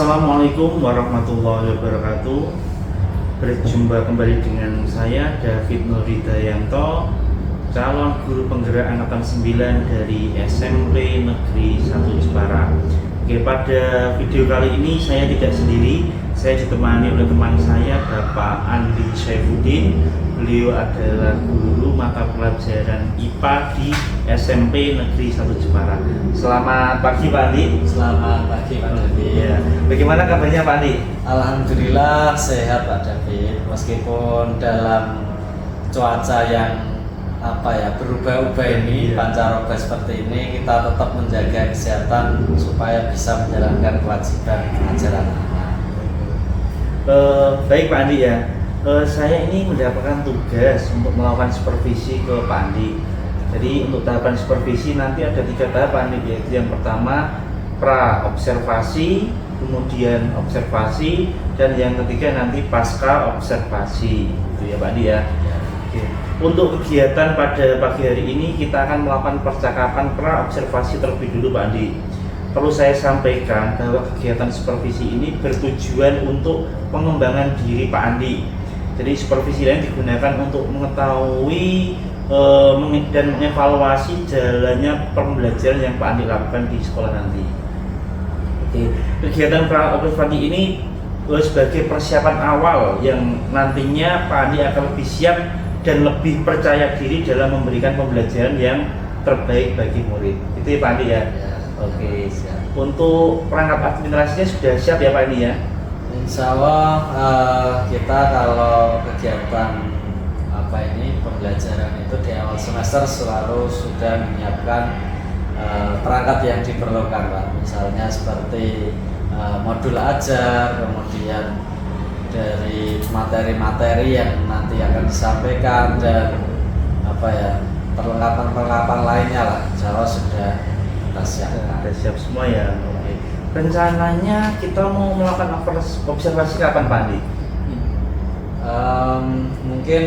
Assalamualaikum warahmatullahi wabarakatuh. Berjumpa kembali dengan saya David Nurhidayanto, calon guru penggerak angkatan 9 dari SMP Negeri 1 Jepara. Oke, pada video kali ini saya tidak sendiri. Saya ditemani oleh teman saya, Bapak Andi Saifuddin. Beliau adalah guru mata pelajaran IPA di SMP Negeri 1 Jepara. Selamat pagi Pak Andi. Selamat pagi Pak David. Ya. Bagaimana kabarnya Pak Andi? Alhamdulillah sehat Pak David. Meskipun dalam cuaca yang berubah-ubah ini, pancaroba seperti ini, kita tetap menjaga kesehatan supaya bisa menjalankan kewajiban mengajar anak-anak. Baik Pak Andi ya. Saya ini mendapatkan tugas untuk melakukan supervisi ke Pak Andi. Jadi untuk tahapan supervisi nanti ada 3 tahapan, yaitu yang pertama pra observasi, kemudian observasi, dan yang ketiga nanti pasca observasi. Itu ya Pak Andi ya. Oke. Untuk kegiatan pada pagi hari ini kita akan melakukan percakapan pra observasi terlebih dulu Pak Andi. Perlu saya sampaikan bahwa kegiatan supervisi ini bertujuan untuk pengembangan diri Pak Andi. Jadi supervisi lain digunakan untuk mengetahui dan mengevaluasi jalannya pembelajaran yang Pak Andi lakukan di sekolah nanti. Oke. Kegiatan pra observasi ini sebagai persiapan awal yang nantinya Pak Andi akan lebih siap dan lebih percaya diri dalam memberikan pembelajaran yang terbaik bagi murid. Itu ya Pak Andi ya? Oke, siap. Untuk perangkat administrasinya sudah siap ya Pak Andi ya? Insya Allah kita kalau kegiatan pembelajaran itu di awal semester selalu sudah menyiapkan perangkat yang diperlukan Pak. Misalnya seperti modul ajar, kemudian dari materi-materi yang nanti akan disampaikan, dan perlengkapan-perlengkapan lainnya lah. Insya Allah sudah kita siapkan. Sudah siap semua ya. Oke. Rencananya kita mau melakukan observasi kapan Pak Andi? Mungkin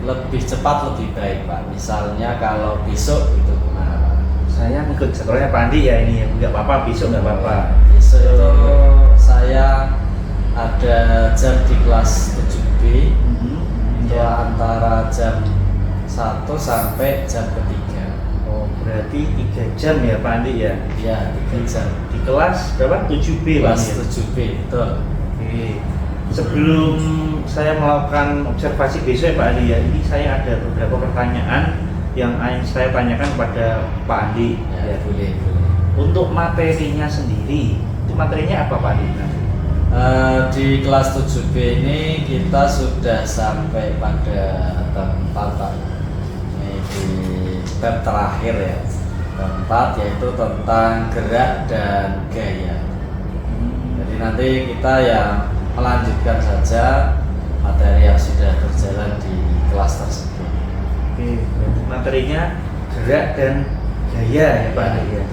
lebih cepat lebih baik Pak. Misalnya kalau besok itu gimana Pak? Saya ikut sekolahnya Pak Andi ya ini, nggak apa-apa, besok nggak apa-apa. Besok itu saya ada jam di kelas 7B, itu antara jam 1 sampai jam ketiga. Oh, berarti 3 jam ya Pak Andi ya? Iya, 3 jam. Di kelas berapa? 7B Pak? Kelas 7B, betul. Oke. Sebelum saya melakukan observasi besok ya Pak Andi ya, ini saya ada beberapa pertanyaan yang saya tanyakan kepada Pak Andi. Ya, boleh. Untuk materinya sendiri, itu materinya apa Pak Andi? Di kelas 7B ini kita sudah sampai pada bab 4 Pak. Ini di bab terakhir ya, bab 4, yaitu tentang gerak dan gaya. Jadi nanti kita ya melanjutkan saja materi yang sudah berjalan di kelas tersebut. Oke, materinya gerak dan gaya ya Pak Andi ya.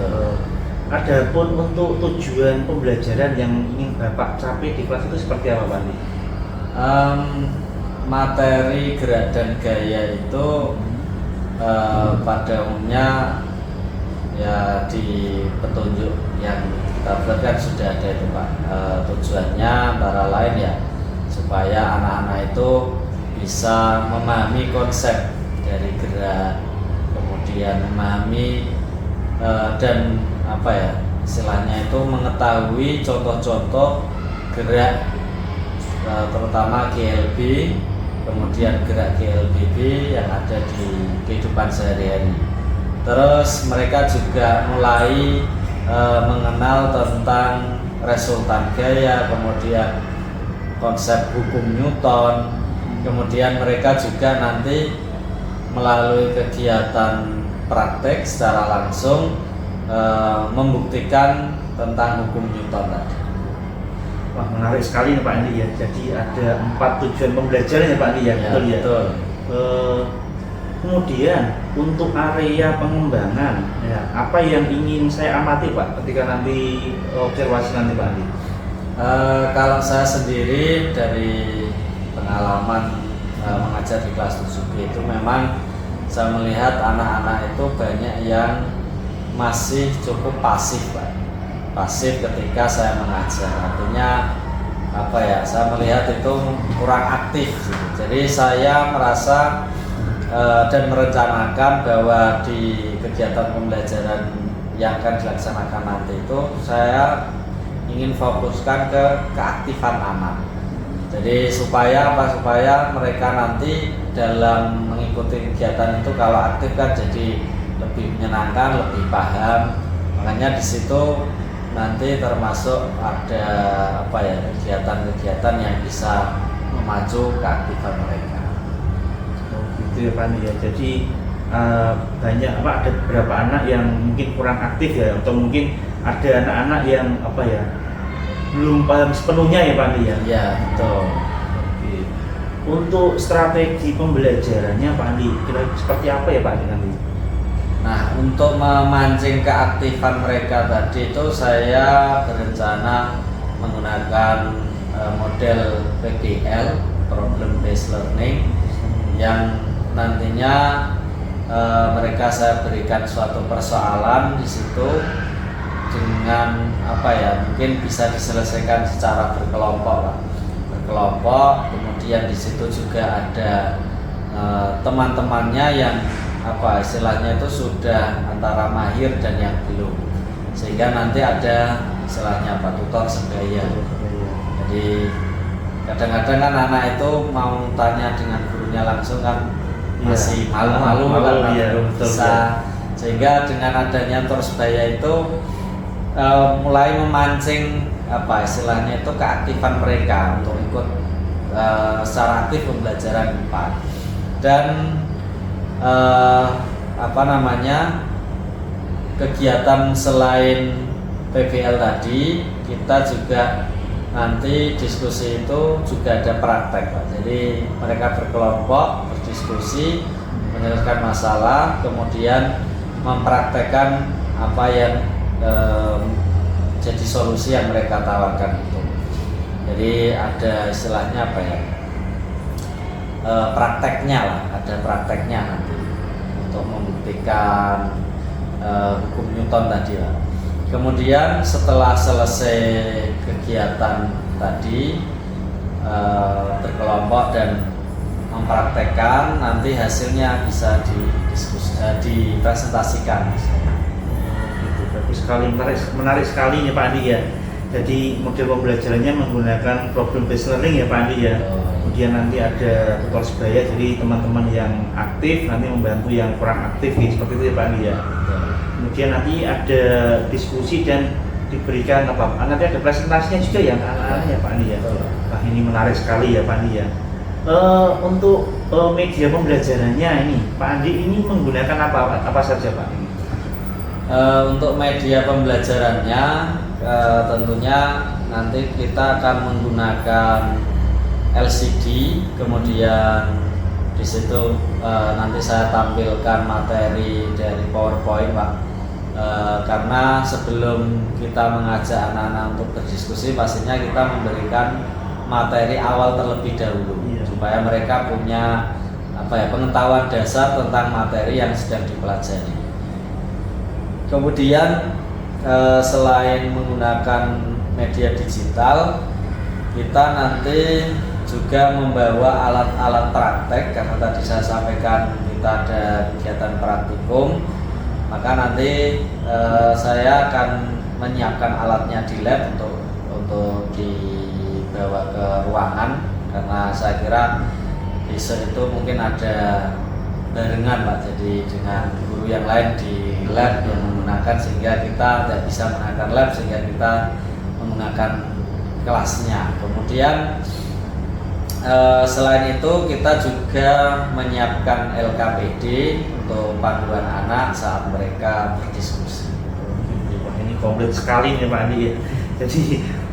Adapun untuk tujuan pembelajaran yang ingin Bapak capai di kelas itu seperti apa Pak Andi? Materi gerak dan gaya itu pada umumnya ya di petunjuk yang kita buatkan sudah ada itu Pak. Tujuannya antara lain ya supaya anak-anak itu bisa memahami konsep dari gerak, kemudian memahami dan istilahnya itu mengetahui contoh-contoh gerak, terutama GLB, kemudian gerak GLBB yang ada di kehidupan sehari-hari. Terus mereka juga mulai mengenal tentang resultan gaya, kemudian konsep hukum Newton, kemudian mereka juga nanti melalui kegiatan praktek secara langsung membuktikan tentang hukum Newton tadi. Wah, menarik sekali nih Pak Andi ya. Jadi ada 4 tujuan pembelajaran ya Pak Andi ya, betul ya? Betul. Kemudian untuk area pengembangan ya, apa yang ingin saya amati Pak ketika nanti observasi nanti Pak Andi? Kalau saya sendiri dari pengalaman mengajar di kelas 7B itu memang saya melihat anak-anak itu banyak yang masih cukup pasif Pak. pasif ketika saya mengajar. Artinya apa ya? Saya melihat itu kurang aktif. Gitu. Jadi saya merasa dan merencanakan bahwa di kegiatan pembelajaran yang akan dilaksanakan nanti itu saya ingin fokuskan ke keaktifan anak. Jadi supaya apa? Supaya mereka nanti dalam mengikuti kegiatan itu kalau aktif kan jadi lebih menyenangkan, lebih paham. Makanya di situ nanti termasuk ada apa ya, kegiatan-kegiatan yang bisa memacu keaktifan mereka. Gitu ya Pak Andi ya. Jadi banyak apa, ada beberapa anak yang mungkin kurang aktif ya, atau mungkin ada anak-anak yang apa ya, belum paham sepenuhnya ya Pak Andi ya. Iya, betul. Oke. Untuk strategi pembelajarannya Pak Andi, kira seperti apa ya Pak Andi nanti? Nah, untuk memancing keaktifan mereka tadi itu saya berencana menggunakan model PBL, Problem Based Learning, yang nantinya mereka saya berikan suatu persoalan di situ dengan apa ya, mungkin bisa diselesaikan secara berkelompok, kemudian di situ juga ada teman-temannya yang apa istilahnya itu sudah antara mahir dan yang belum, sehingga nanti ada istilahnya apa, tutor sebaya. Jadi kadang-kadang kan anak itu mau tanya dengan gurunya langsung kan masih malu-malu kan, ya, belum bisa. Sehingga dengan adanya tutor sebaya itu mulai memancing apa istilahnya itu keaktifan mereka untuk ikut secara aktif pembelajaran IPA. Dan apa namanya, kegiatan selain PBL tadi, kita juga nanti diskusi itu juga ada praktek Pak. Jadi mereka berkelompok berdiskusi menyelesaikan masalah, kemudian mempraktekkan apa yang jadi solusi yang mereka tawarkan itu. Jadi ada istilahnya apa ya, prakteknya lah, ada prakteknya nanti untuk membuktikan hukum Newton tadi lah. Kemudian setelah selesai kegiatan tadi berkelompok dan mempraktekkan, nanti hasilnya bisa dipresentasikan. Gitu, bagus sekali, menarik sekali ya Pak Andi ya. Jadi model pembelajarannya menggunakan problem based learning ya Pak Andi ya. Kemudian nanti ada tutor sebaya, jadi teman-teman yang aktif nanti membantu yang kurang aktif ya, seperti itu ya Pak Andi ya. Kemudian nanti ada diskusi dan diberikan apa? Nanti ada presentasinya juga ya anak-anak ya Pak Andi ya. Wah, ini menarik sekali ya Pak Andi ya. Untuk media pembelajarannya ini Pak Andi ini menggunakan apa saja Pak? Untuk media pembelajarannya tentunya nanti kita akan menggunakan LCD, kemudian di situ nanti saya tampilkan materi dari PowerPoint Pak. Karena sebelum kita mengajak anak-anak untuk berdiskusi, pastinya kita memberikan materi awal terlebih dahulu, supaya mereka punya apa ya, pengetahuan dasar tentang materi yang sedang dipelajari. Kemudian selain menggunakan media digital, kita nanti juga membawa alat-alat praktek, karena tadi saya sampaikan kita ada kegiatan praktikum. Maka nanti saya akan menyiapkan alatnya di lab untuk dibawa ke ruangan, karena saya kira besok itu mungkin ada barengan Pak, jadi dengan guru yang lain di lab yang menggunakan, sehingga kita tidak bisa menggunakan lab, sehingga kita menggunakan kelasnya. Kemudian selain itu kita juga menyiapkan LKPD untuk panduan anak saat mereka berdiskusi. Ini komplit sekali nih Pak Andi ya. Jadi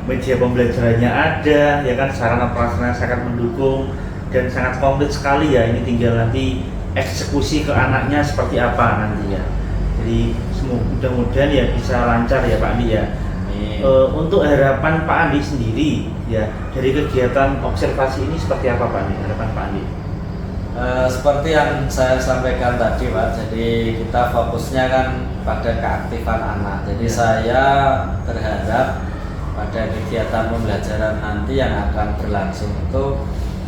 media pembelajarannya ada, ya kan, sarana prasarana sangat mendukung dan sangat komplit sekali ya. Ini tinggal nanti eksekusi ke anaknya seperti apa nanti ya. Jadi mudah-mudahan ya bisa lancar ya Pak Andi ya. Untuk harapan Pak Andi sendiri ya dari kegiatan observasi ini seperti apa Pak Andi? Harapan Pak Andi? Seperti yang saya sampaikan tadi Pak, jadi kita fokusnya kan pada keaktifan anak. Jadi Ya. saya berharap pada kegiatan pembelajaran nanti yang akan berlangsung itu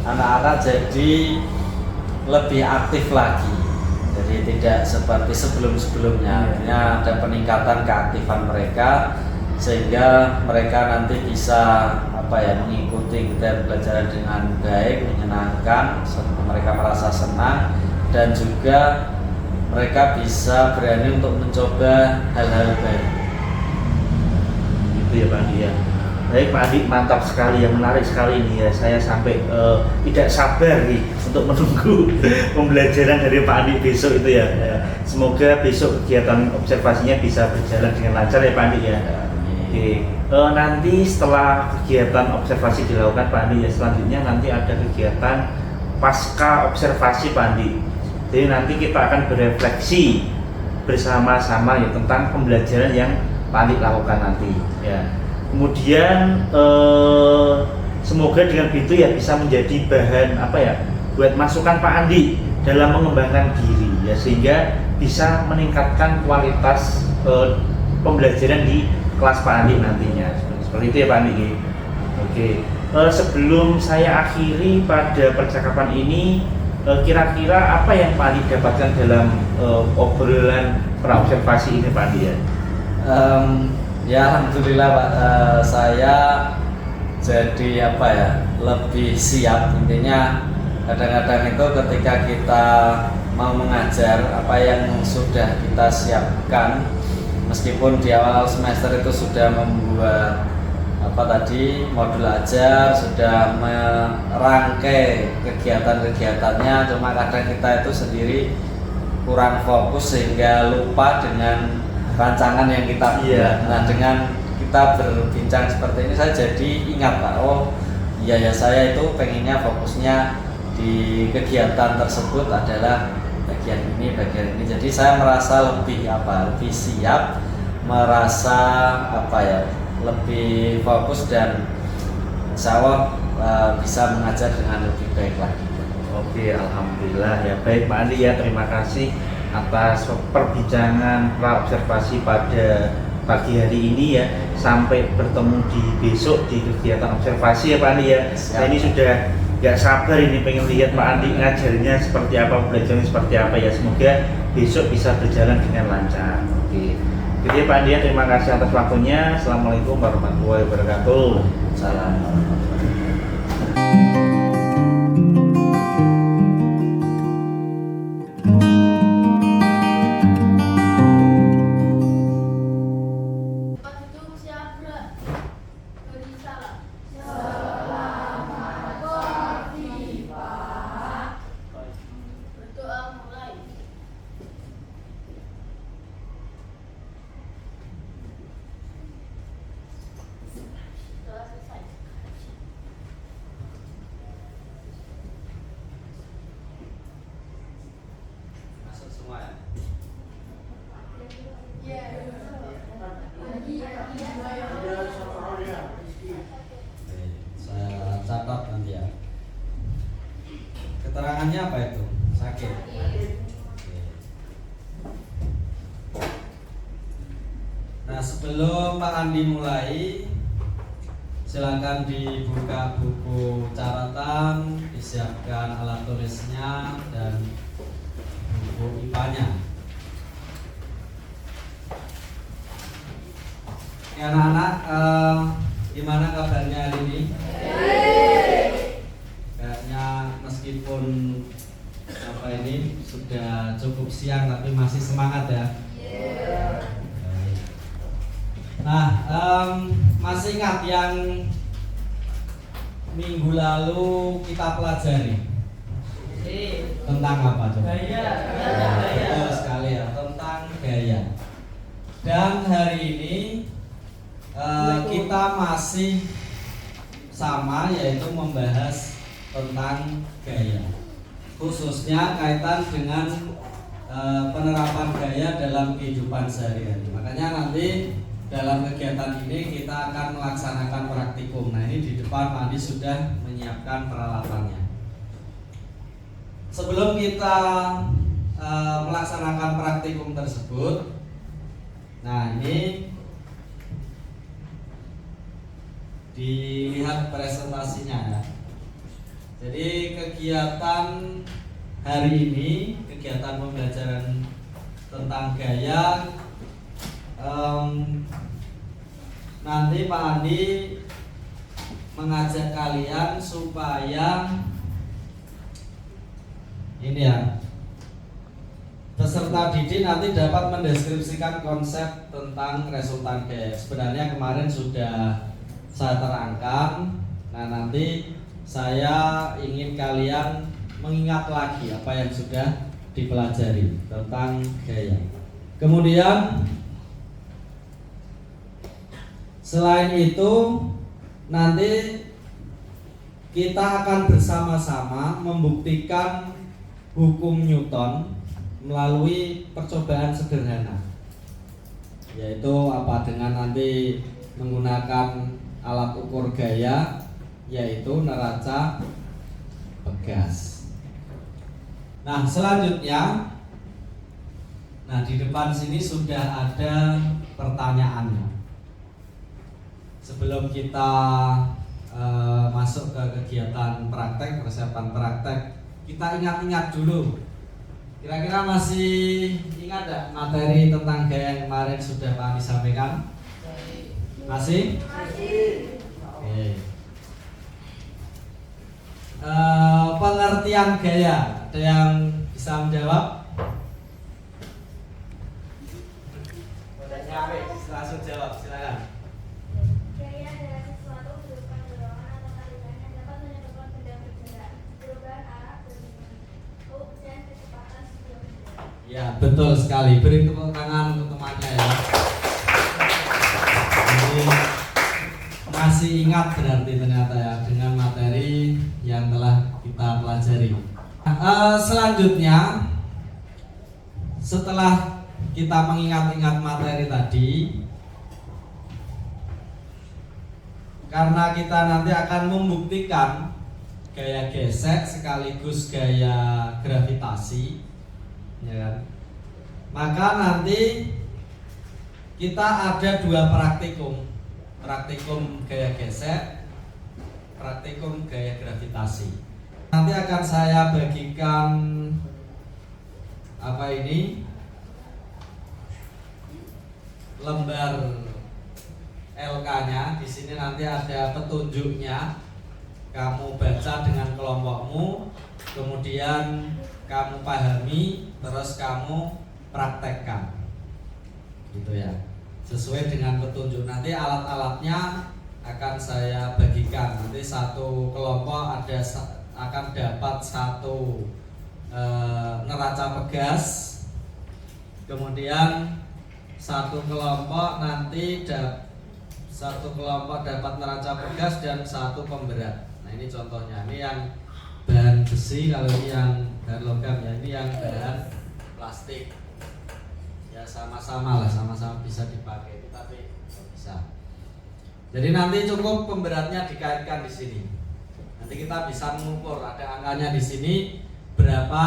anak-anak jadi lebih aktif lagi. Jadi tidak seperti sebelum-sebelumnya. Artinya ada peningkatan keaktifan mereka sehingga mereka nanti bisa mengikuti kegiatan pembelajaran dengan baik, menyenangkan, mereka merasa senang dan juga mereka bisa berani untuk mencoba hal-hal baru. Itu ya Pak Andi ya. Baik Pak Andi, mantap sekali ya, menarik sekali ini ya. Saya sampai tidak sabar nih untuk menunggu pembelajaran dari Pak Andi besok itu ya. Semoga besok kegiatan observasinya bisa berjalan dengan lancar ya Pak Andi ya. Oke. Nanti setelah kegiatan observasi dilakukan Pak Andi ya, selanjutnya nanti ada kegiatan pasca observasi Pak Andi. Jadi nanti kita akan berefleksi bersama-sama ya tentang pembelajaran yang Pak Andi lakukan nanti ya. Kemudian semoga dengan itu ya bisa menjadi bahan buat masukan Pak Andi dalam mengembangkan diri ya, sehingga bisa meningkatkan kualitas pembelajaran di kelas Pak Andi nantinya. Seperti itu ya Pak Andi. Oke. Sebelum saya akhiri pada percakapan ini, kira-kira apa yang Pak Andi dapatkan dalam obrolan praobservasi ini Pak Andi ya? Ya alhamdulillah Pak, saya jadi lebih siap. Intinya kadang-kadang itu ketika kita mau mengajar apa yang sudah kita siapkan, meskipun di awal semester itu sudah membuat modul ajar, sudah merangkai kegiatan-kegiatannya, cuma kadang kita itu sendiri kurang fokus sehingga lupa dengan rancangan yang kita buat. Nah, dengan kita berbincang seperti ini saya jadi ingat Pak, saya itu pengennya fokusnya di kegiatan tersebut adalah bagian ini. Jadi saya merasa lebih siap, merasa lebih fokus dan insya Allah bisa mengajar dengan lebih baik lagi. Oke, alhamdulillah ya. Baik Pak Andi ya, terima kasih atas perbincangan praobservasi pada pagi hari ini ya. Sampai bertemu di besok di kegiatan observasi ya Pak Andi ya. Saya ini sudah gak sabar ini pengen lihat Pak Andi ngajarnya seperti apa, belajarnya seperti apa ya. Semoga besok bisa berjalan dengan lancar. Oke. Jadi Pak Andi ya, terima kasih atas waktunya. Assalamualaikum warahmatullahi wabarakatuh. Salam. Saya catat nanti ya. Keterangannya apa itu? Sakit. Nah, sebelum Pak Andi mulai, silakan dibuka buku catatan, disiapkan alat tulisnya dan buku IPA-nya. Ya, anak-anak, gimana kabarnya hari ini? Kayaknya meskipun ini sudah cukup siang tapi masih semangat ya. Nah, masih ingat yang minggu lalu kita pelajari tentang apa coba? Gaya. Betul sekali ya, tentang gaya. Dan hari ini kita masih sama, yaitu membahas tentang gaya, khususnya kaitan dengan penerapan gaya dalam kehidupan sehari-hari. Makanya nanti dalam kegiatan ini kita akan melaksanakan praktikum. Nah, ini di depan Pak Andi sudah menyiapkan peralatannya. Sebelum kita melaksanakan praktikum tersebut, Nah, ini dilihat presentasinya ya. Jadi kegiatan hari ini, kegiatan pembelajaran tentang gaya, nanti Pak Andi mengajak kalian supaya ini ya, peserta didik nanti dapat mendeskripsikan konsep tentang resultan gaya. Sebenarnya kemarin sudah saya terangkan. Nah, nanti saya ingin kalian mengingat lagi apa yang sudah dipelajari tentang gaya. Kemudian selain itu nanti kita akan bersama-sama membuktikan hukum Newton melalui percobaan sederhana, yaitu apa, dengan nanti menggunakan alat ukur gaya, yaitu neraca pegas. Nah, selanjutnya, nah di depan sini sudah ada pertanyaannya. Sebelum kita masuk ke kegiatan praktek, persiapan praktek, kita ingat-ingat dulu. Kira-kira masih ingat gak materi tentang gaya yang kemarin sudah Pak Andi sampaikan? Masih? Masih. Oke. Pengertian gaya, ada yang bisa menjawab? Langsung jawab, silakan. Gaya adalah sesuatu berupa dorongan atau tarikan yang dapat menyebabkan benda bergerak, perubahan arah berlingkungan, dan kecepatan sebelum bergerak. Ya, betul sekali. Beri tepuk tangan untuk temannya ya. Jadi masih ingat berarti ternyata ya dengan materi yang telah kita pelajari. Selanjutnya, setelah kita mengingat-ingat materi tadi, karena kita nanti akan membuktikan gaya gesek sekaligus gaya gravitasi, ya kan? Maka nanti kita ada dua praktikum, praktikum gaya gesek, praktikum gaya gravitasi. Nanti akan saya bagikan apa ini, lembar LK-nya. Di sini nanti ada petunjuknya. Kamu baca dengan kelompokmu, kemudian kamu pahami, terus kamu praktekkan, gitu ya, sesuai dengan petunjuk. Nanti alat-alatnya akan saya bagikan. Nanti satu kelompok akan dapat satu neraca pegas, kemudian satu kelompok nanti satu kelompok dapat neraca pegas dan satu pemberat. Nah, ini contohnya. Ini yang bahan besi, kalau ini yang bahan logam ya, ini yang bahan plastik. Ya sama-sama lah, sama-sama bisa dipakai, tapi bisa. Jadi nanti cukup pemberatnya dikaitkan di sini. Nanti kita bisa mengukur, ada angkanya di sini berapa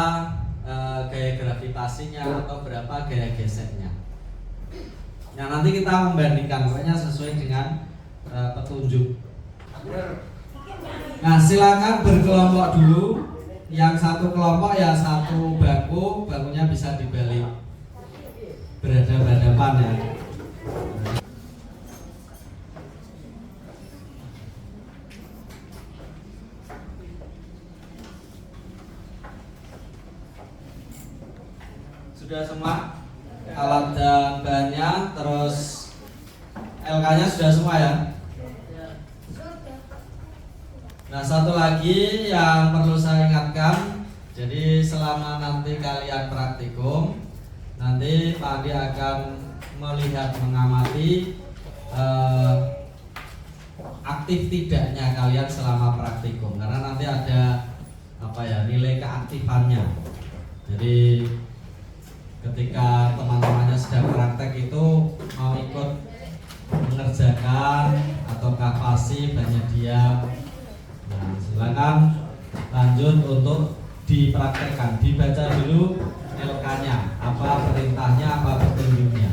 gaya gravitasinya atau berapa gaya geseknya. Nah, nanti kita membandingkan, pokoknya sesuai dengan petunjuk. Nah, silakan berkelompok dulu. Yang satu kelompok ya satu bangku, bangkunya bisa dibalik, berhadapan-hadapan ya. Sudah semua alat dan bahannya, terus LK-nya sudah semua ya. Nah, satu lagi yang perlu saya ingatkan, jadi selama nanti kalian praktikum, nanti Pak Andi akan melihat, mengamati aktif tidaknya kalian selama praktikum, karena nanti ada nilai keaktifannya. Jadi ketika teman-temannya sedang praktek itu mau ikut mengerjakan ataukah pasif, hanya diam. Nah, silakan lanjut untuk dipraktekkan, dibaca dulu LK-nya, apa perintahnya, apa petunjuknya.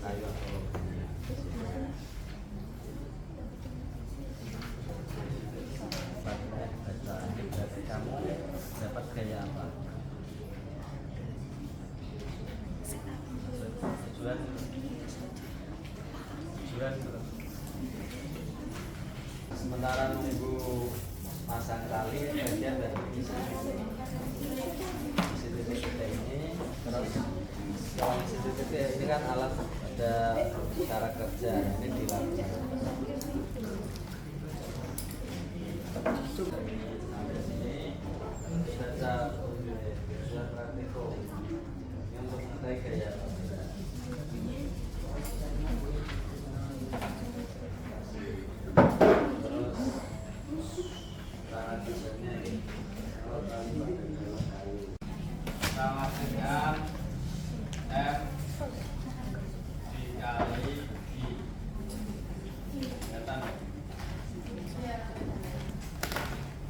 kayu atau logamnya. Baca berarti kamu dapat gaya apa? Tujuan sementara menunggu pasang tali bagian dari titik-titik ini. Terus kalau titik-titik ini kan alat ada cara kerja ini dilakukan sampai sini baca tujuan praktiko ini untuk mengetahui gaya. Sama dengan F dikali I. Kelihatan?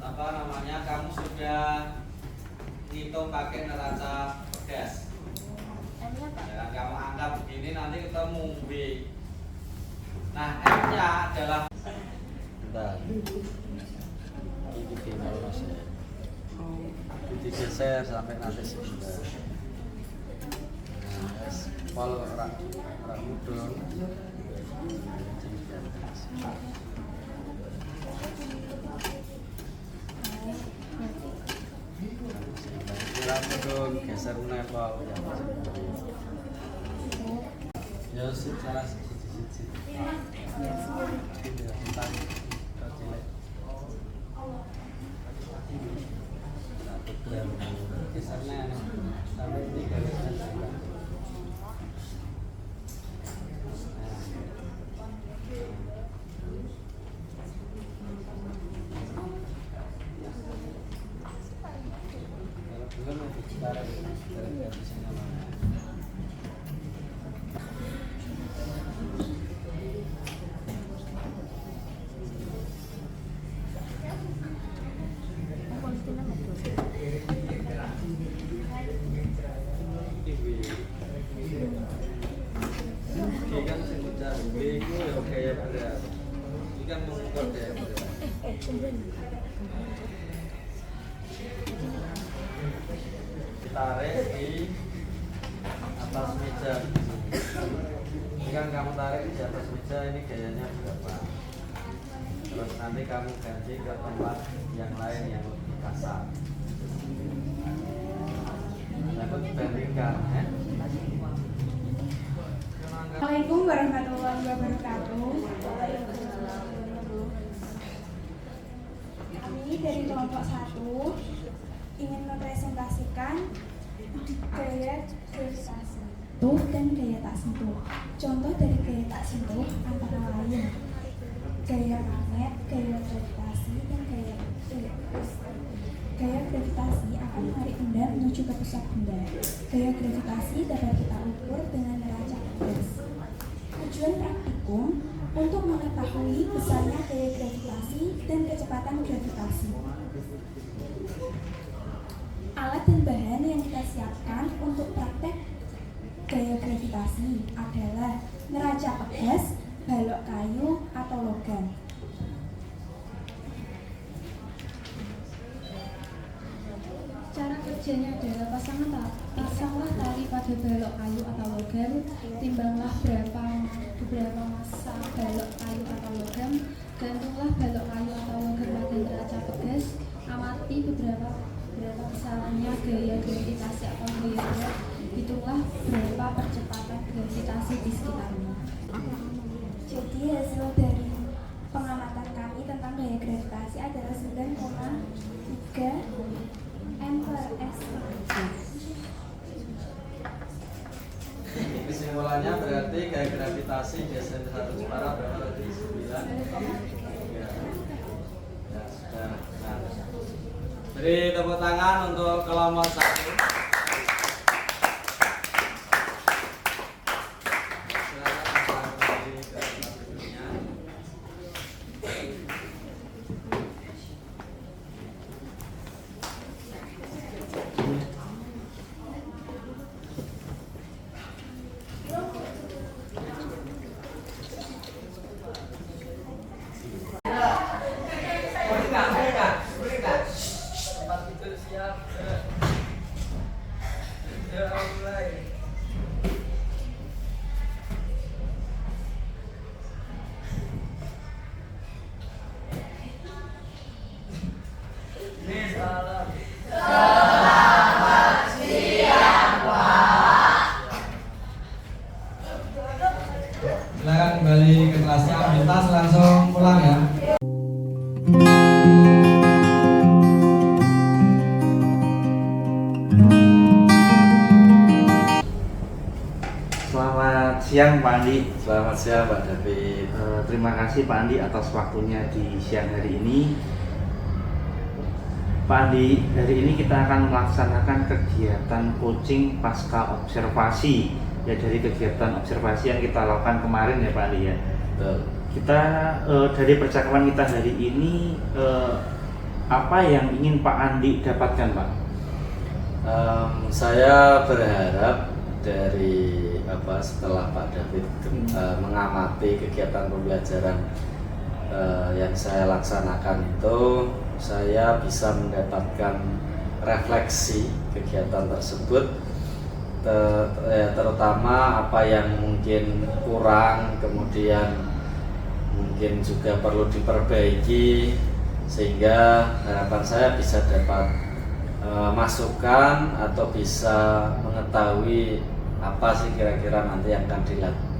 Apa namanya? Kamu sudah ngitung pakai neraca pegas. Jangan kamu anggap begini nanti ketemu B. Nah, F-nya adalah bentar. Ini final Mas ya. Digeser sampai nanti sebentar. Nah, pol rak mudun. Rak mudun geser meneh pol. Ya sih salah siji-siji. Ya, tentang kecil. Kisarnya sampai ini garisnya juga. Kalau belum itu cara dari garisnya mana? Kan sebutan B itu ya gaya berat. Ini kan mengukur gaya berat. Ditarik di atas meja. Ini kan kamu tarik di atas meja, ini gayanya berapa? Terus nanti kamu ganti ke tempat yang lain yang lebih kasar. Lalu dibandingkan, Assalamualaikum warahmatullahi wabarakatuh. Kami dari kelompok 1 ingin mempresentasikan gaya gravitasi dan gaya tak sentuh. Contoh dari gaya tak sentuh antara lain gaya magnet, gaya gravitasi, dan gaya gravitasi akan menarik benda menuju ke pusat benda. Gaya gravitasi dapat kita ukur dengan neraca pegas. Tujuan praktikum untuk mengetahui besarnya gaya gravitasi dan kecepatan gravitasi. Alat dan bahan yang kita siapkan untuk praktek gaya gravitasi adalah neraca pegas, balok kayu, atau logam. Cara kerjanya adalah pasanglah tali pada balok kayu atau logam, timbanglah beberapa massa balok kayu atau logam, gantunglah balok kayu atau logam pada neraca pegas, amati beberapa besarannya gaya gravitasi atau gaya berat, hitunglah berapa percepatan gravitasi di sekitarnya. Jadi hasil dari pengamatan kami tentang gaya gravitasi adalah 9,3 M/s. Kesimpulannya berarti gaya gravitasi geser satu Jepara berapa tadi? 9. Ya, sudah. Nah, beri tepuk tangan untuk kelompok 1. siap ambil tas langsung pulang ya. Selamat siang Pak Andi. Selamat siang Pak David. Terima kasih Pak Andi atas waktunya di siang hari ini. Pak Andi, hari ini kita akan melaksanakan kegiatan coaching pasca observasi, ya dari kegiatan observasi yang kita lakukan kemarin ya Pak Andi ya. Betul. Kita dari percakapan kita hari ini apa yang ingin Pak Andi dapatkan Pak? Saya berharap dari setelah Pak David mengamati kegiatan pembelajaran yang saya laksanakan itu, saya bisa mendapatkan refleksi kegiatan tersebut, terutama apa yang mungkin kurang, kemudian mungkin juga perlu diperbaiki, sehingga harapan saya bisa dapat masukan atau bisa mengetahui apa sih kira-kira nanti yang akan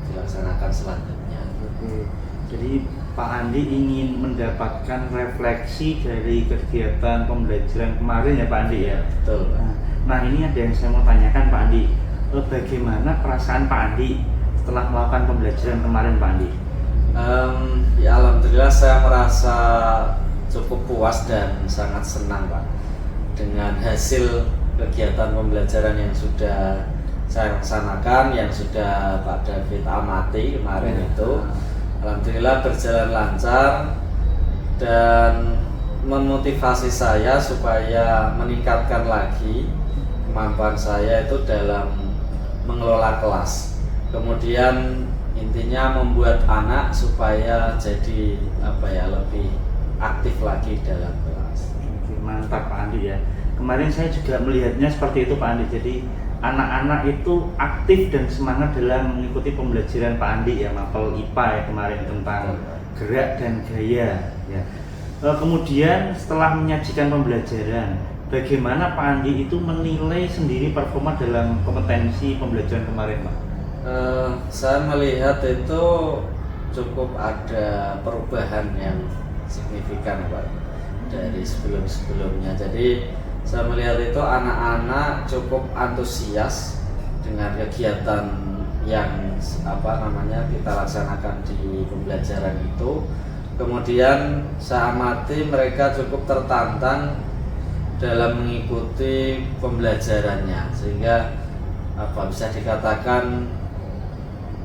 dilaksanakan selanjutnya. Oke. Jadi Pak Andi ingin mendapatkan refleksi dari kegiatan pembelajaran kemarin ya Pak Andi ya. Betul. Nah ini ada yang saya mau tanyakan Pak Andi. Bagaimana perasaan Pak Andi setelah melakukan pembelajaran kemarin Pak Andi? Ya alhamdulillah saya merasa cukup puas dan sangat senang Pak dengan hasil kegiatan pembelajaran yang sudah saya laksanakan, yang sudah Pak David amati kemarin itu. Alhamdulillah berjalan lancar dan memotivasi saya supaya meningkatkan lagi kemampuan saya itu dalam mengelola kelas. Kemudian intinya membuat anak supaya jadi lebih aktif lagi dalam kelas. Oke, mantap Pak Andi ya. Kemarin saya juga melihatnya seperti itu Pak Andi. Jadi anak-anak itu aktif dan semangat dalam mengikuti pembelajaran Pak Andi ya, mapel IPA ya kemarin tentang gerak dan gaya ya. Kemudian setelah menyajikan pembelajaran, bagaimana Pak Andi itu menilai sendiri performa dalam kompetensi pembelajaran kemarin Pak? Saya melihat itu cukup ada perubahan yang signifikan Pak dari sebelum-sebelumnya. Jadi saya melihat itu anak-anak cukup antusias dengan kegiatan yang kita laksanakan di pembelajaran itu. Kemudian saya amati mereka cukup tertantang dalam mengikuti pembelajarannya, sehingga bisa dikatakan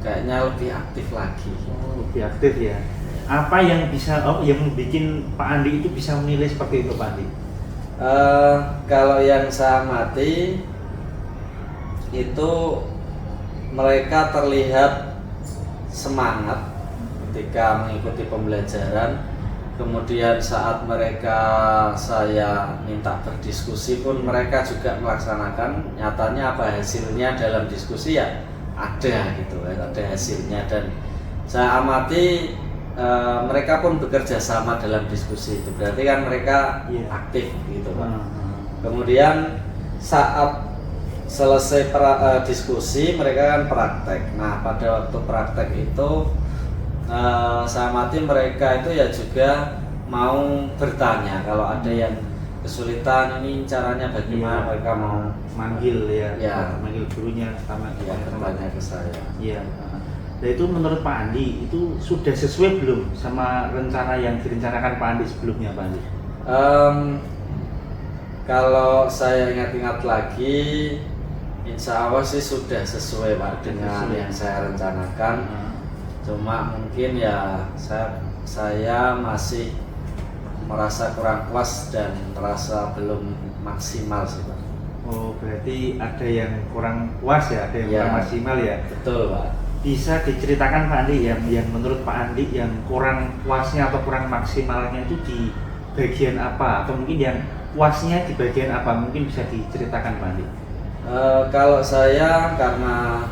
kayaknya lebih aktif lagi. Lebih aktif ya. Apa yang membuat Pak Andi itu bisa menilai seperti itu Pak Andi? Kalau yang saya amati itu mereka terlihat semangat ketika mengikuti pembelajaran. Kemudian saat saya minta berdiskusi pun mereka juga melaksanakan. Nyatanya hasilnya dalam diskusi ya ada gitu, ada hasilnya, dan saya amati mereka pun bekerja sama dalam diskusi. Itu berarti kan mereka aktif gitu Pak. Kemudian saat selesai diskusi mereka kan praktek. Nah pada waktu praktek itu saya amati mereka itu ya juga mau bertanya kalau ada yang kesulitan, ini caranya bagaimana, mereka mau manggil manggil gurunya sama bertanya ke saya. Iya. Nah itu menurut Pak Andi itu sudah sesuai belum sama rencana yang direncanakan Pak Andi sebelumnya Pak Andi? Kalau saya ingat-ingat lagi, insya Allah sih sudah sesuai Pak dengan yang saya rencanakan. Cuma mungkin ya saya masih merasa kurang puas dan merasa belum maksimal sih Pak. Oh berarti ada yang kurang puas ya, ada yang kurang maksimal ya? Betul Pak. Bisa diceritakan Pak Andi yang menurut Pak Andi yang kurang puasnya atau kurang maksimalnya itu di bagian apa, atau mungkin yang puasnya di bagian apa, mungkin bisa diceritakan Pak Andi? Kalau saya karena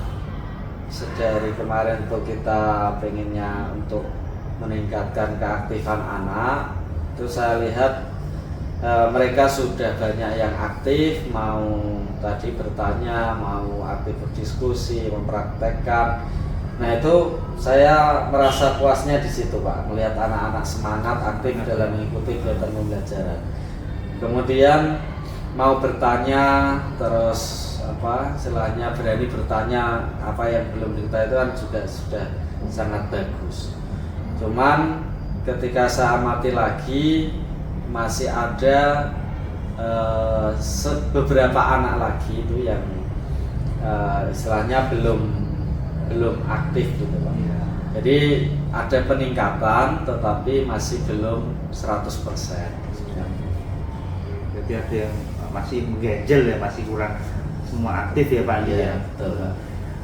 dari kemarin tuh kita pengennya untuk meningkatkan keaktifan anak, itu saya lihat mereka sudah banyak yang aktif, mau tadi bertanya, mau aktif berdiskusi, mempraktekkan. Nah itu saya merasa puasnya di situ Pak, melihat anak-anak semangat aktif dalam mengikuti kegiatan pembelajaran. Kemudian mau bertanya, terus istilahnya berani bertanya apa yang belum diketahui itu kan juga sudah sangat bagus. Cuman ketika saya amati lagi masih ada beberapa anak lagi itu yang istilahnya belum aktif gitu Pak. Iya. Jadi ada peningkatan tetapi masih belum 100%. Jadi ada yang masih mengganjal ya, masih kurang semua aktif ya Pak Andi ya. Betul Pak.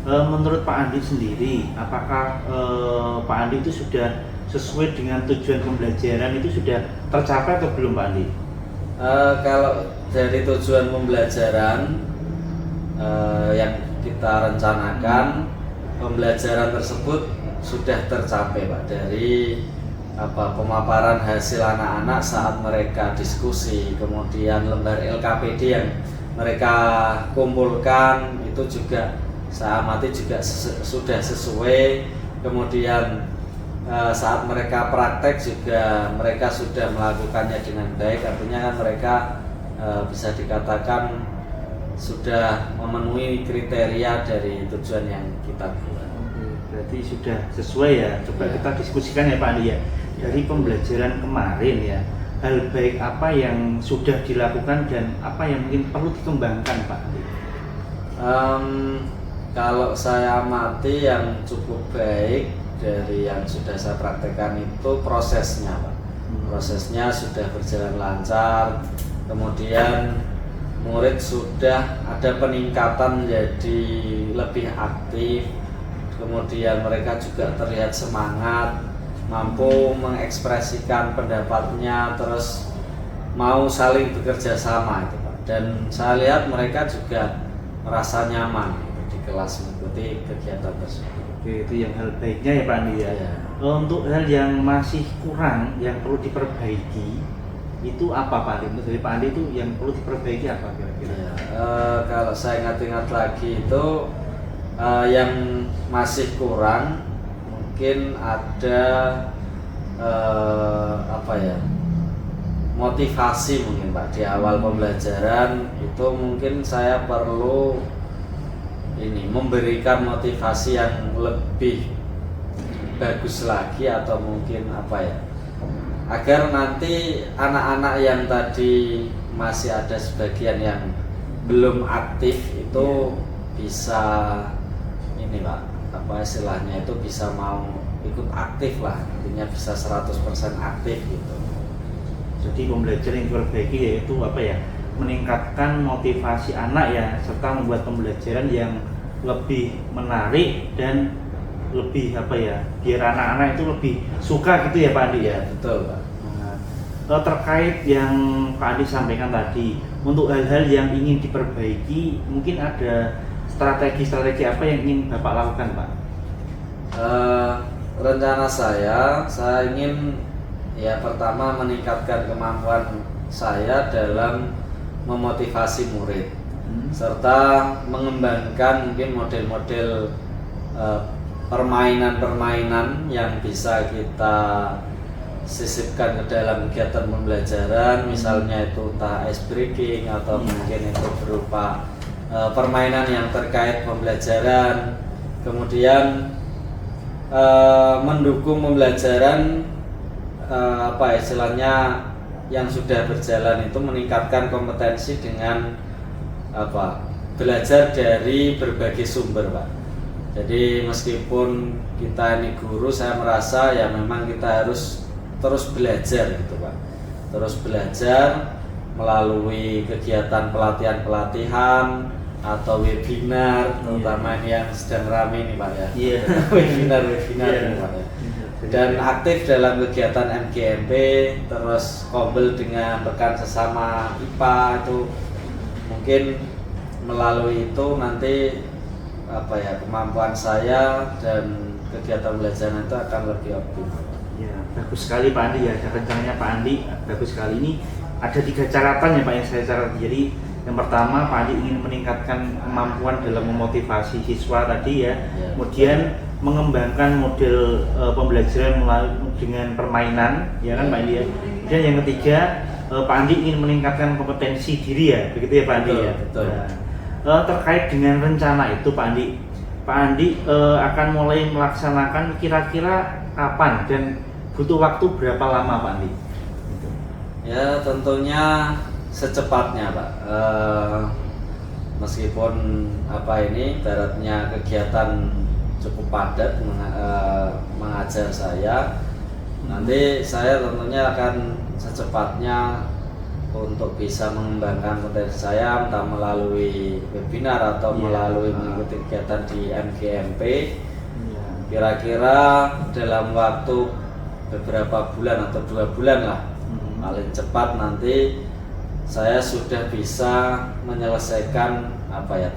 Menurut Pak Andi sendiri, apakah Pak Andi itu sudah sesuai dengan tujuan pembelajaran itu sudah tercapai atau belum Pak Andi? Kalau dari tujuan pembelajaran yang kita rencanakan, pembelajaran tersebut sudah tercapai Pak, dari pemaparan hasil anak-anak saat mereka diskusi, kemudian lembar LKPD yang mereka kumpulkan itu juga saya amati juga sudah sesuai. Kemudian saat mereka praktek juga mereka sudah melakukannya dengan baik, artinya kan mereka bisa dikatakan sudah memenuhi kriteria dari tujuan yang kita buat. Berarti sudah sesuai ya. Coba kita diskusikan ya Pak Andi ya. Dari pembelajaran kemarin ya, hal baik apa yang sudah dilakukan dan apa yang mungkin perlu dikembangkan Pak Andi? Kalau saya amati yang cukup baik dari yang sudah saya praktekkan itu prosesnya Pak. Prosesnya sudah berjalan lancar, kemudian murid sudah ada peningkatan menjadi lebih aktif, kemudian mereka juga terlihat semangat, mampu mengekspresikan pendapatnya, terus mau saling bekerja sama itu Pak. Dan saya lihat mereka juga merasa nyaman di kelas mengikuti kegiatan tersebut. Oke, itu yang hal baiknya ya Pak Andi ya. Ya. Untuk hal yang masih kurang, yang perlu diperbaiki, itu apa Pak Andi? Menurut dari Pak Andi itu yang perlu diperbaiki apa kira-kira? Ya, kalau saya ingat-ingat lagi itu yang masih kurang mungkin ada motivasi mungkin Pak di awal pembelajaran itu mungkin saya perlu memberikan motivasi yang lebih bagus lagi, atau mungkin agar nanti anak-anak yang tadi masih ada sebagian yang belum aktif itu bisa Pak, istilahnya itu bisa mau ikut aktif lah, intinya bisa 100% aktif gitu. Jadi pembelajaran yang diperbaiki yaitu meningkatkan motivasi anak ya, serta membuat pembelajaran yang lebih menarik dan lebih biar anak-anak itu lebih suka gitu ya Pak Andi ya. Betul Pak. Nah, terkait yang Pak Andi sampaikan tadi, untuk hal-hal yang ingin diperbaiki, mungkin ada strategi-strategi apa yang ingin Bapak lakukan Pak? Rencana saya ingin pertama meningkatkan kemampuan saya dalam memotivasi murid, serta mengembangkan mungkin model-model permainan-permainan yang bisa kita sisipkan ke dalam kegiatan pembelajaran, misalnya itu entah ice breaking atau mungkin itu berupa permainan yang terkait pembelajaran, kemudian mendukung pembelajaran istilahnya yang sudah berjalan itu meningkatkan kompetensi dengan belajar dari berbagai sumber Pak. Jadi meskipun kita ini guru, saya merasa ya memang kita harus terus belajar gitu Pak. Terus belajar melalui kegiatan pelatihan-pelatihan atau webinar, terutama ini yang sedang ramai ini Pak ya. Iya. Webinar ini Pak ya. Dan aktif dalam kegiatan MGMP, terus kombel dengan rekan sesama IPA itu mungkin melalui itu nanti kemampuan saya dan kegiatan belajar itu akan lebih optimal. Ya, bagus sekali Pak Andi ya, rencananya Pak Andi bagus sekali. Ini ada 3 catatan ya Pak yang saya catat. Jadi yang pertama Pak Andi ingin meningkatkan kemampuan dalam memotivasi siswa tadi ya, kemudian mengembangkan model pembelajaran melalui dengan permainan, ya kan Pak Andi ya. Dan yang ketiga, Pak Andi ingin meningkatkan kompetensi diri ya, begitu ya Pak Andi ya. Betul. Nah, terkait dengan rencana itu Pak Andi akan mulai melaksanakan kira-kira kapan dan butuh waktu berapa lama Pak Andi? Ya tentunya secepatnya Pak. Meskipun ini ibaratnya kegiatan cukup padat mengajar saya, nanti saya tentunya akan secepatnya untuk bisa mengembangkan potensi saya, entah melalui webinar atau melalui mengikuti kegiatan di MGMP. Kira-kira dalam waktu beberapa bulan atau 2 bulan lah, paling cepat nanti saya sudah bisa menyelesaikan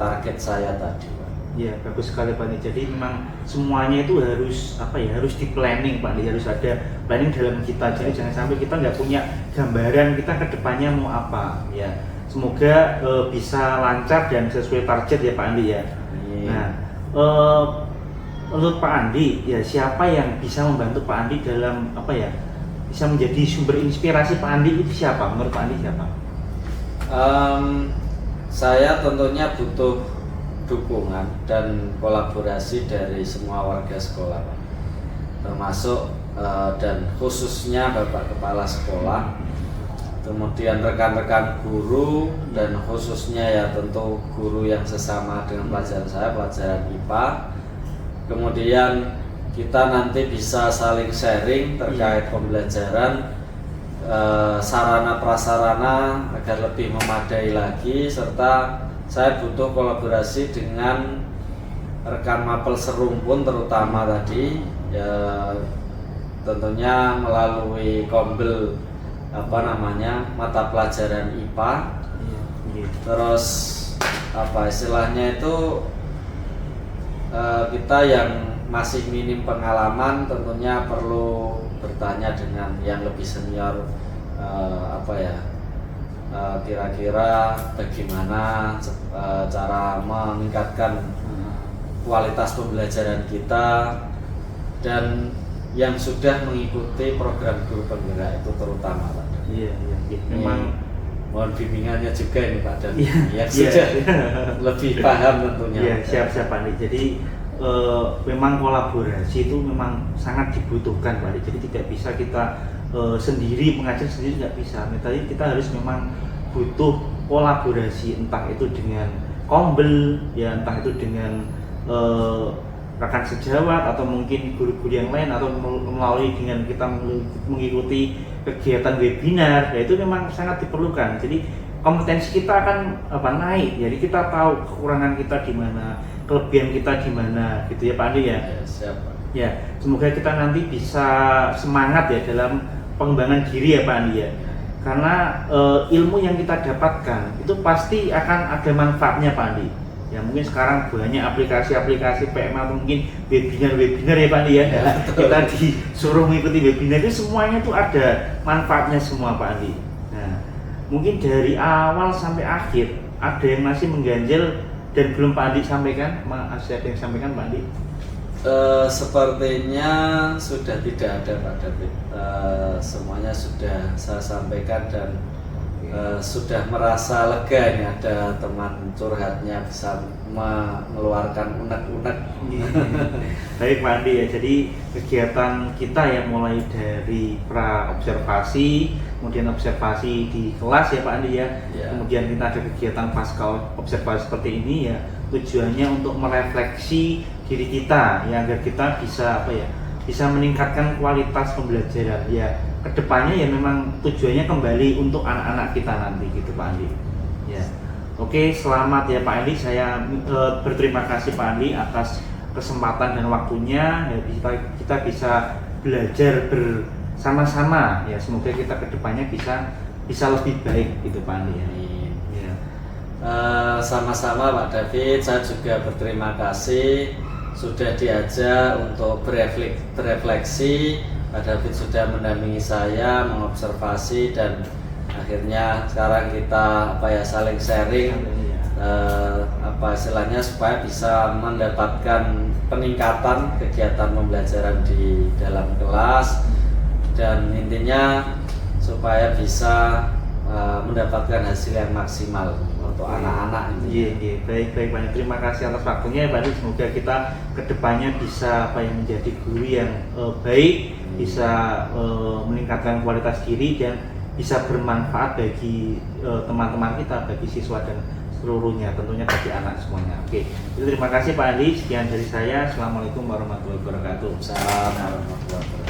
target saya tadi. Ya, bagus sekali Pak Andi. Jadi memang semuanya itu harus harus di planning Pak Andi, harus ada planning dalam kita. Jadi jangan sampai kita nggak punya gambaran kita ke depannya mau apa ya. Semoga bisa lancar dan sesuai target ya Pak Andi ya. Nah, menurut Pak Andi ya, siapa yang bisa membantu Pak Andi dalam bisa menjadi sumber inspirasi Pak Andi itu siapa? Menurut Pak Andi siapa? Saya tentunya butuh dukungan dan kolaborasi dari semua warga sekolah, Pak. Termasuk dan khususnya Bapak Kepala Sekolah, kemudian rekan-rekan guru, dan khususnya ya tentu guru yang sesama dengan pelajaran saya, pelajaran IPA. Kemudian kita nanti bisa saling sharing terkait pembelajaran, sarana prasarana agar lebih memadai lagi, serta saya butuh kolaborasi dengan rekan mapel serumpun terutama tadi ya, tentunya melalui kombel mata pelajaran IPA. Terus istilahnya itu kita yang masih minim pengalaman tentunya perlu bertanya dengan yang lebih senior, kira-kira bagaimana cara meningkatkan kualitas pembelajaran kita, dan yang sudah mengikuti program guru penggerak itu terutama Pak. Iya. Memang mohon bimbingannya juga ini Pak, dan yang Iya. sudah lebih paham tentunya. Iya, siap Pak Andi. Jadi memang kolaborasi itu memang sangat dibutuhkan Pak Andi. Jadi tidak bisa kita sendiri mengajar sendiri, nggak bisa. Tadi kita harus memang butuh kolaborasi, entah itu dengan kombel ya, entah itu dengan rekan sejawat atau mungkin guru-guru yang lain, atau melalui dengan kita mengikuti kegiatan webinar ya, itu memang sangat diperlukan. Jadi kompetensi kita akan naik, jadi kita tahu kekurangan kita di mana, kelebihan kita di mana gitu ya Pak Andi ya. Siap Pak. Ya, semoga kita nanti bisa semangat ya dalam pengembangan diri ya Pak Andi ya. Karena ilmu yang kita dapatkan itu pasti akan ada manfaatnya Pak Andi. Ya mungkin sekarang banyak aplikasi-aplikasi PM atau mungkin webinar ya Pak Andi ya. Kita disuruh mengikuti webinar itu semuanya itu ada manfaatnya semua Pak Andi. Nah, mungkin dari awal sampai akhir ada yang masih mengganjal dan belum Pak Andi sampaikan, masih ada yang sampaikan Pak Andi? Sepertinya sudah tidak ada Pak David. Semuanya sudah saya sampaikan dan sudah merasa lega ini ada teman curhatnya bisa mengeluarkan unek-unek. Baik Pak Andi ya, jadi kegiatan kita ya mulai dari pra observasi, kemudian observasi di kelas ya Pak Andi ya, kemudian kita ada kegiatan pasca observasi seperti ini ya, tujuannya untuk merefleksi diri kita ya, agar kita bisa meningkatkan kualitas pembelajaran ya. Kedepannya ya memang tujuannya kembali untuk anak-anak kita nanti gitu Pak Andi ya. Oke, selamat ya Pak Andi, saya berterima kasih Pak Andi atas kesempatan dan waktunya ya, kita bisa belajar bersama-sama ya, semoga kita kedepannya bisa lebih baik gitu Pak Andi ya. Sama-sama Pak David, saya juga berterima kasih sudah diajak untuk berefleksi. Pak David sudah mendampingi saya mengobservasi, dan akhirnya sekarang kita saling sharing istilahnya supaya bisa mendapatkan peningkatan kegiatan pembelajaran di dalam kelas, dan intinya supaya bisa mendapatkan hasil yang maksimal untuk anak-anak Iya, ini. iya, baik, baik Pak Andi. Terima kasih atas waktunya ya Pak Andi. Semoga kita kedepannya bisa menjadi guru yang baik, bisa meningkatkan kualitas diri dan bisa bermanfaat bagi teman-teman kita, bagi siswa dan seluruhnya, tentunya bagi anak semuanya. Oke, jadi terima kasih Pak Andi. Sekian dari saya. Assalamualaikum warahmatullahi wabarakatuh. Salam warahmatullahi wabarakatuh.